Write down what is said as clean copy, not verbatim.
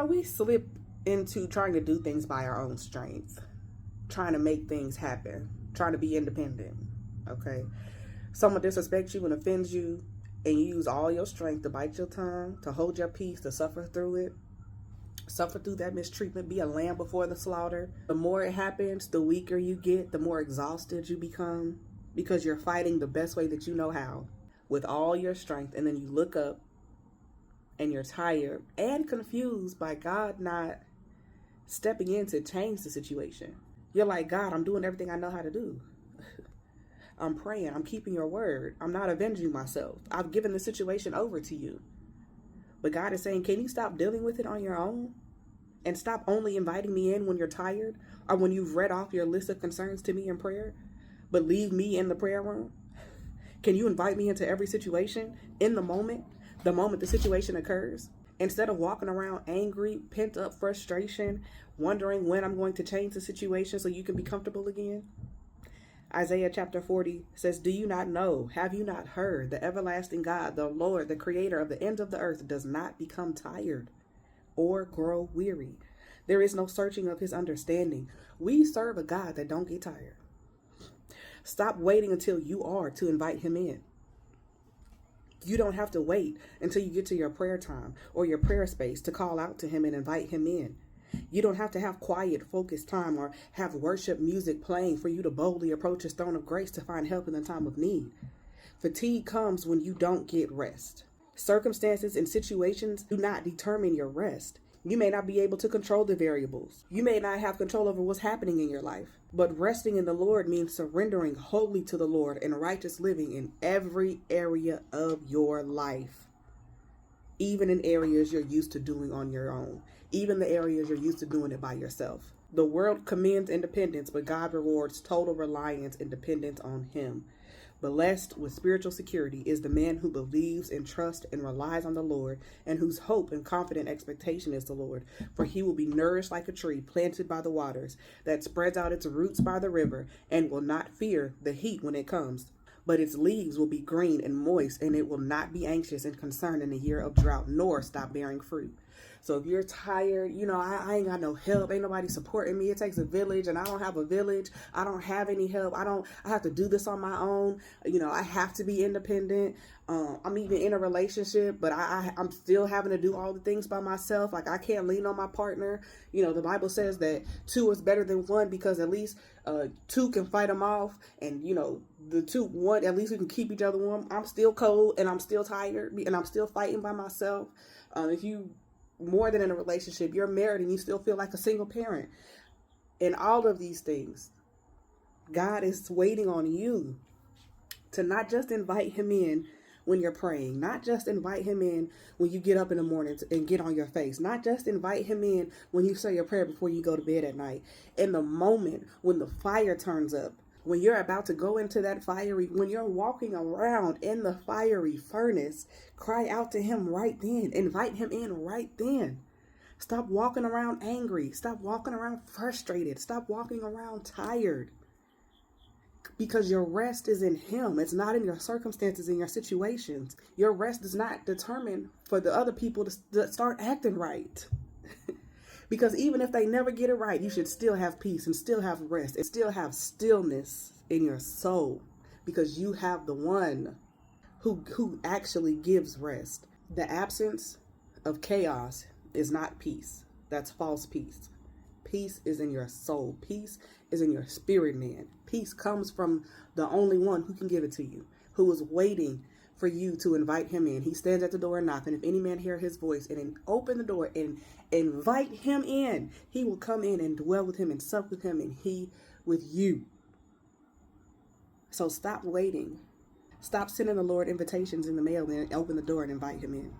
we slip into trying to do things by our own strength, trying to make things happen, trying to be independent. Okay? Someone disrespects you and offends you, and you use all your strength to bite your tongue, to hold your peace, to suffer through it, suffer through that mistreatment, be a lamb before the slaughter. The more it happens, the weaker you get, the more exhausted you become, because you're fighting the best way that you know how, with all your strength. And then you look up and you're tired and confused by God not stepping in to change the situation. You're like, God, I'm doing everything I know how to do. I'm praying. I'm keeping your word. I'm not avenging myself. I've given the situation over to you. But God is saying, can you stop dealing with it on your own? And stop only inviting me in when you're tired or when you've read off your list of concerns to me in prayer, but leave me in the prayer room? Can you invite me into every situation in the moment the situation occurs? Instead of walking around angry, pent up frustration, wondering when I'm going to change the situation so you can be comfortable again. Isaiah chapter 40 says, do you not know? Have you not heard? The everlasting God, the Lord, the creator of the ends of the earth, does not become tired or grow weary. There is no searching of his understanding. We serve a God that don't get tired. Stop waiting until you are to invite him in. You don't have to wait until you get to your prayer time or your prayer space to call out to him and invite him in. You don't have to have quiet, focused time or have worship music playing for you to boldly approach his throne of grace to find help in the time of need. Fatigue comes when you don't get rest. Circumstances and situations do not determine your rest. You may not be able to control the variables. You may not have control over what's happening in your life. But resting in the Lord means surrendering wholly to the Lord and righteous living in every area of your life. Even in areas you're used to doing on your own. Even the areas you're used to doing it by yourself. The world commends independence, but God rewards total reliance and dependence on him. Blessed with spiritual security is the man who believes and trusts and relies on the Lord, and whose hope and confident expectation is the Lord. For he will be nourished like a tree planted by the waters, that spreads out its roots by the river, and will not fear the heat when it comes. But its leaves will be green and moist, and it will not be anxious and concerned in the year of drought, nor stop bearing fruit. So if you're tired, I ain't got no help. Ain't nobody supporting me. It takes a village, and I don't have a village. I don't have any help. I have to do this on my own. I have to be independent. I'm even in a relationship, but I'm still having to do all the things by myself. Like, I can't lean on my partner. The Bible says that two is better than one, because at least two can fight them off. And, the one, at least we can keep each other warm. I'm still cold and I'm still tired and I'm still fighting by myself. If you more than in a relationship, you're married and you still feel like a single parent. And all of these things, God is waiting on you to not just invite him in when you're praying, not just invite him in when you get up in the morning and get on your face, not just invite him in when you say your prayer before you go to bed at night. In the moment when the fire turns up, when you're about to go into that when you're walking around in the fiery furnace, cry out to him right then. Invite him in right then. Stop walking around angry. Stop walking around frustrated. Stop walking around tired. Because your rest is in him. It's not in your circumstances, in your situations. Your rest does not determine for the other people to start acting right. Because even if they never get it right, you should still have peace and still have rest and still have stillness in your soul, because you have the one who actually gives rest. The absence of chaos is not peace. That's false peace. Peace is in your soul. Peace is in your spirit, man. Peace comes from the only one who can give it to you, who is waiting for you to invite him in. He stands at the door and knocks, and if any man hear his voice and open the door and invite him in, he will come in and dwell with him and sup with him, and he with you. So stop waiting. Stop sending the Lord invitations in the mail and open the door and invite him in.